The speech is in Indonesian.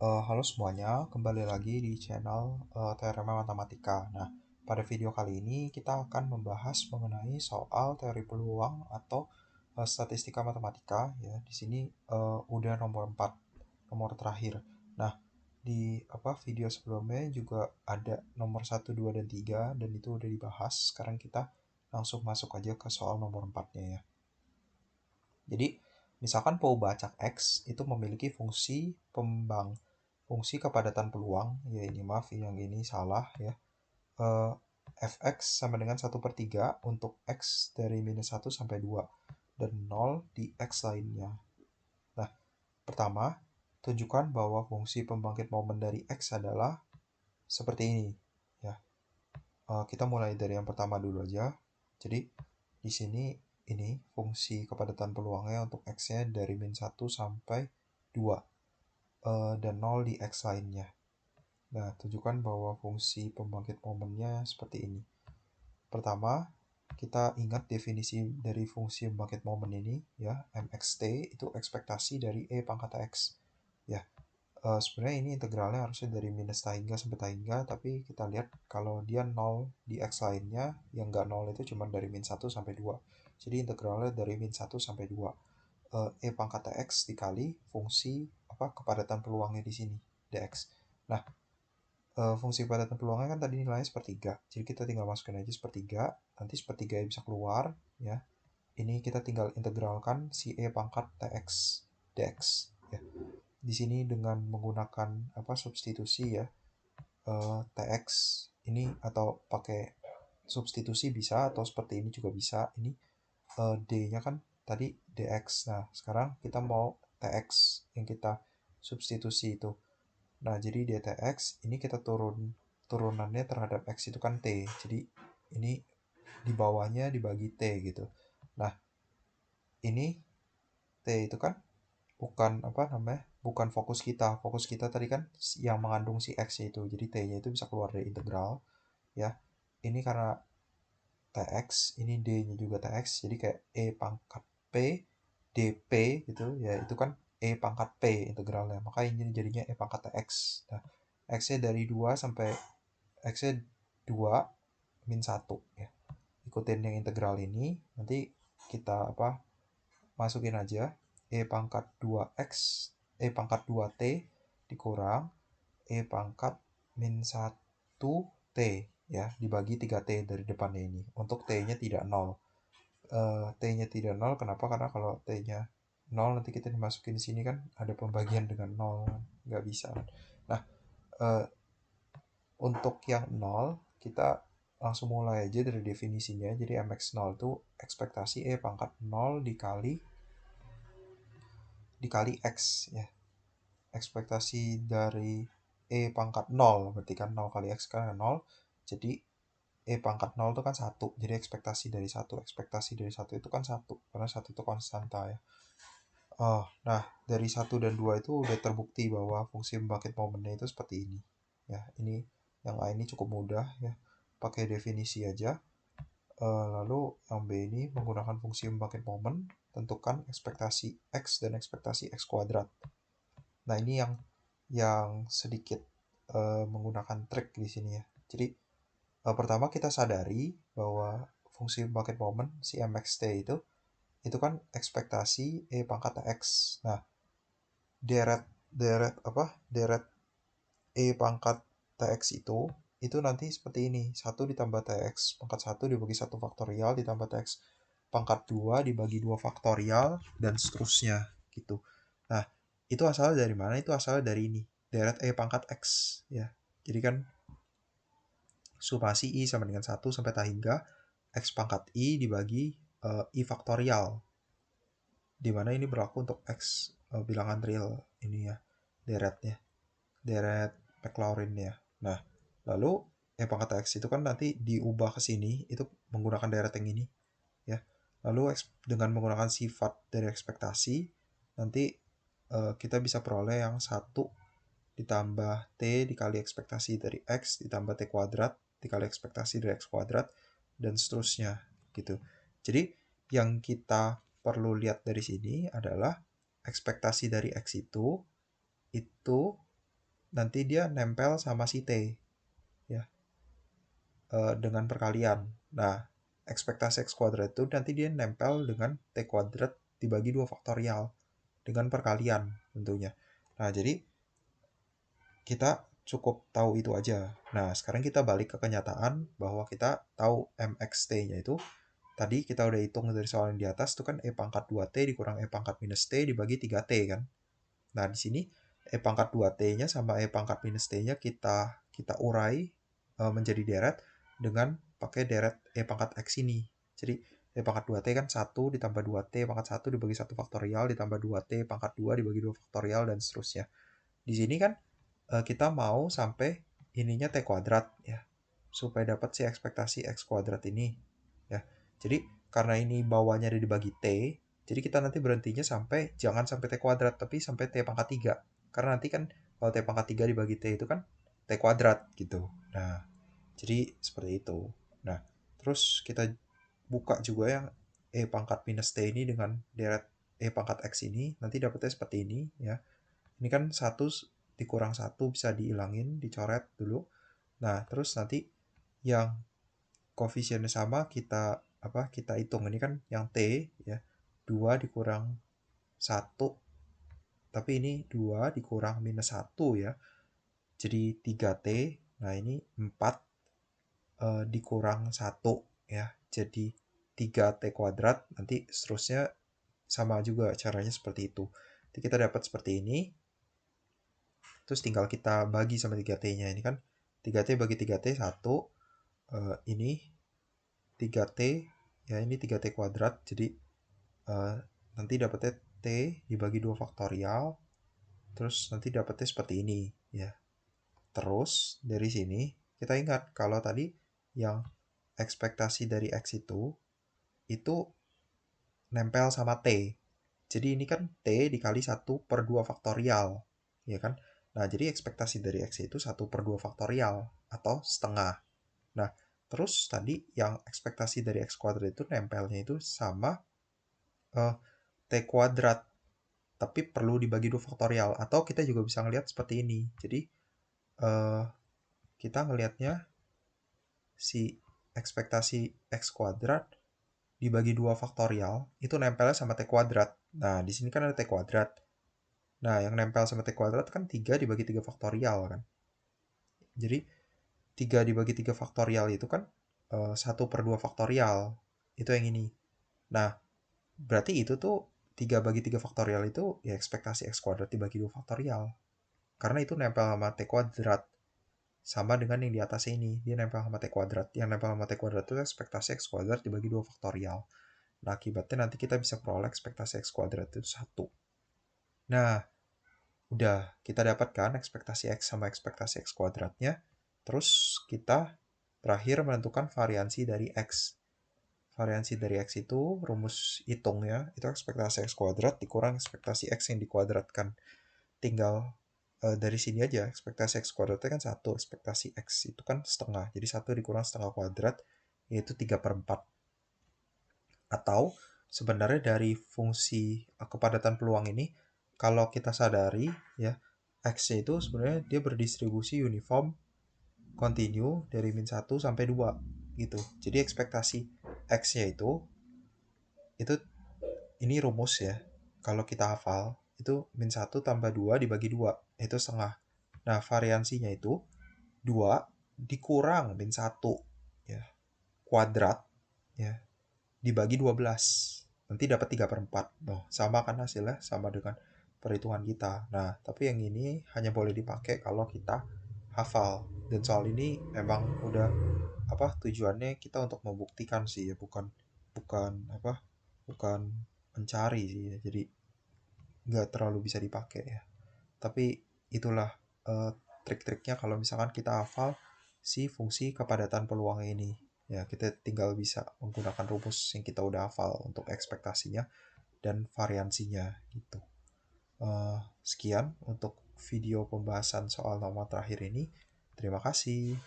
Halo semuanya, kembali lagi di channel Teorema Matematika. Nah, pada video kali ini kita akan membahas mengenai soal teori peluang atau statistika matematika. Ya, di sini udah nomor 4, nomor terakhir. Nah, di video sebelumnya juga ada nomor 1, 2, dan 3, dan itu udah dibahas. Sekarang kita langsung masuk aja ke soal nomor 4-nya ya. Jadi, misalkan Pobacak X itu memiliki fungsi kepadatan peluang, ya ini maaf yang ini salah ya. Fx sama dengan 1/3 untuk X dari -1 sampai 2 dan 0 di X lainnya. Nah, pertama, tunjukkan bahwa fungsi pembangkit momen dari X adalah seperti ini ya. Kita mulai dari yang pertama dulu aja. Jadi di sini ini fungsi kepadatan peluangnya untuk X-nya dari -1 sampai 2 dan 0 di X lainnya. Nah, tunjukkan bahwa fungsi pembangkit momennya seperti ini. Pertama, kita ingat definisi dari fungsi pembangkit momen ini ya, mxt itu ekspektasi dari E pangkat X. Ya, sebenarnya ini integralnya harusnya dari minus tahingga sampai tahingga, tapi kita lihat kalau dia 0 di X lainnya, yang nggak 0 itu cuma dari -1 sampai 2. Jadi integralnya dari -1 sampai 2. E pangkat X dikali fungsi kepadatan peluangnya di sini, dx. Nah, fungsi kepadatan peluangnya kan tadi nilainya sepertiga. Jadi kita tinggal masukin aja sepertiga, nanti sepertiga bisa keluar ya. Ini kita tinggal integralkan si E pangkat Tx dx ya. Di sini dengan menggunakan substitusi ya, Tx ini atau pakai substitusi bisa, atau seperti ini juga bisa. Ini D-nya kan tadi dx. Nah, sekarang kita mau Tx yang kita substitusi itu. Nah, jadi dtx ini kita turunannya terhadap x itu kan t. Jadi ini di bawahnya dibagi t gitu. Nah, ini t itu kan bukan bukan fokus kita. Fokus kita tadi kan yang mengandung si x itu. Jadi t-nya itu bisa keluar dari integral ya. Ini karena tx, ini d-nya juga tx. Jadi kayak e pangkat p dp gitu ya, itu kan e pangkat p integralnya. Maka ini jadinya e pangkat tx. Nah, x-nya dari 2 sampai x-nya 2 min 1 ya. Ikutin yang integral ini, nanti kita masukin aja e pangkat 2x, e pangkat 2t dikurang e pangkat min 1t ya, dibagi 3t dari depannya ini. Untuk t-nya tidak 0. T-nya tidak 0, kenapa? Karena kalau t-nya 0 nanti kita dimasukin di sini kan ada pembagian dengan 0, nggak bisa. Nah, untuk yang 0 kita langsung mulai aja dari definisinya. Jadi mx0 itu ekspektasi E pangkat 0 dikali X ya. Ekspektasi dari E pangkat 0 berarti kan 0 kali X kan 0. Jadi E pangkat 0 itu kan 1. Jadi ekspektasi dari 1. Ekspektasi dari 1 itu kan 1. Karena 1 itu konstanta ya. Nah, dari 1 dan 2 itu udah terbukti bahwa fungsi pembangkit momennya itu seperti ini. Ya, ini yang A ini cukup mudah ya. Pakai definisi aja. Lalu yang B ini menggunakan fungsi pembangkit momen, tentukan ekspektasi X dan ekspektasi X kuadrat. Nah, ini yang sedikit menggunakan trik di sini ya. Jadi pertama kita sadari bahwa fungsi pembangkit momen si mxt itu kan ekspektasi E pangkat X. Nah, deret deret E pangkat Tx itu nanti seperti ini. 1 ditambah Tx pangkat 1 dibagi 1 faktorial ditambah Tx pangkat 2 dibagi 2 faktorial dan seterusnya gitu. Nah, itu asalnya dari mana? Itu asalnya dari ini, deret E pangkat X ya. Jadi kan summasi I sama dengan 1 sampai tahingga X pangkat I dibagi I faktorial, dimana ini berlaku untuk X bilangan real ini ya, deretnya, deret Maclaurin ya. Nah, lalu E pangkat X itu kan nanti diubah ke sini, itu menggunakan deret yang ini ya. Lalu dengan menggunakan sifat dari ekspektasi, nanti kita bisa peroleh yang 1 ditambah T dikali ekspektasi dari X ditambah T kuadrat dikali ekspektasi dari X kuadrat dan seterusnya gitu. Jadi yang kita perlu lihat dari sini adalah ekspektasi dari X itu nanti dia nempel sama si T ya, dengan perkalian. Nah, ekspektasi X kuadrat itu nanti dia nempel dengan T kuadrat dibagi 2 faktorial dengan perkalian tentunya. Nah, jadi kita cukup tahu itu aja. Nah, sekarang kita balik ke kenyataan bahwa kita tahu MXT-nya itu tadi kita udah hitung dari soal yang di atas itu kan E pangkat 2T dikurang E pangkat minus T dibagi 3T kan. Nah, di sini E pangkat 2T-nya sama E pangkat minus T-nya kita urai menjadi deret dengan pakai deret E pangkat X ini. Jadi E pangkat 2T kan 1 ditambah 2T pangkat 1 dibagi 1 faktorial ditambah 2T pangkat 2 dibagi 2 faktorial dan seterusnya. Di sini kan kita mau sampai ininya T kuadrat ya, supaya dapat si ekspektasi X kuadrat ini ya. Jadi karena ini bawahnya ada dibagi T, jadi kita nanti berhentinya sampai jangan sampai T kuadrat tapi sampai T pangkat 3. Karena nanti kan kalau T pangkat 3 dibagi T itu kan T kuadrat gitu. Nah, jadi seperti itu. Nah, terus kita buka juga yang E pangkat minus T ini dengan deret E pangkat X ini, nanti dapetnya seperti ini ya. Ini kan 1 dikurang 1 bisa dihilangin, dicoret dulu. Nah, terus nanti yang koefisiennya sama kita hitung. Ini kan yang T ya. 2 dikurang 1. Tapi ini 2 dikurang minus 1 ya. Jadi 3T. Nah, ini 4 dikurang 1 ya. Jadi 3T kuadrat. Nanti seterusnya sama juga caranya seperti itu. Jadi kita dapat seperti ini. Terus tinggal kita bagi sama 3T-nya. Ini kan 3T bagi 3T 1. Ini 3T. Ya ini 3T kuadrat. Jadi nanti dapetnya T dibagi 2 faktorial. Terus nanti dapetnya seperti ini. Ya. Terus dari sini kita ingat kalau tadi yang ekspektasi dari X itu nempel sama T. Jadi ini kan T dikali 1 per 2 faktorial. Ya kan? Nah, jadi ekspektasi dari X itu 1 per 2 faktorial atau setengah. Nah, terus tadi yang ekspektasi dari X kuadrat itu nempelnya itu sama T kuadrat. Tapi perlu dibagi 2 faktorial. Atau kita juga bisa ngelihat seperti ini. Jadi, kita ngelihatnya si ekspektasi X kuadrat dibagi 2 faktorial itu nempelnya sama T kuadrat. Nah, di sini kan ada T kuadrat. Nah, yang nempel sama T kuadrat kan 3 dibagi 3 faktorial kan. Jadi 3 dibagi 3 faktorial itu kan 1 per 2 faktorial. Itu yang ini. Nah, berarti itu tuh 3 bagi 3 faktorial itu ya ekspektasi X kuadrat dibagi 2 faktorial. Karena itu nempel sama T kuadrat. Sama dengan yang di atas ini. Dia nempel sama T kuadrat. Yang nempel sama T kuadrat itu ekspektasi X kuadrat dibagi 2 faktorial. Nah, akibatnya nanti kita bisa peroleh ekspektasi X kuadrat itu 1. Nah, udah kita dapatkan ekspektasi X sama ekspektasi X kuadratnya. Terus kita terakhir menentukan variansi dari X. Variansi dari X itu rumus hitungnya itu ekspektasi X kuadrat dikurang ekspektasi X yang dikuadratkan. Tinggal dari sini aja ekspektasi X kuadratnya kan 1, ekspektasi X itu kan setengah. Jadi 1 dikurang setengah kuadrat yaitu 3/4. Atau sebenarnya dari fungsi kepadatan peluang ini kalau kita sadari ya X itu sebenarnya dia berdistribusi uniform continue dari min 1 sampai 2 gitu. Jadi ekspektasi X-nya itu ini rumus ya. Kalau kita hafal itu min 1 tambah 2 dibagi 2 itu setengah. Nah, variansinya itu 2 dikurang min 1 ya, kuadrat ya, dibagi 12. Nanti dapat 3/4. Noh, sama kan hasilnya? Sama dengan perhitungan kita. Nah, tapi yang ini hanya boleh dipakai kalau kita hafal. Dan soal ini memang udah tujuannya kita untuk membuktikan sih ya, bukan bukan bukan mencari sih ya. Jadi nggak terlalu bisa dipakai ya. Tapi itulah trik-triknya kalau misalkan kita hafal si fungsi kepadatan peluang ini. Ya, kita tinggal bisa menggunakan rumus yang kita udah hafal untuk ekspektasinya dan variansinya gitu. Sekian untuk video pembahasan soal nomor terakhir ini. Terima kasih.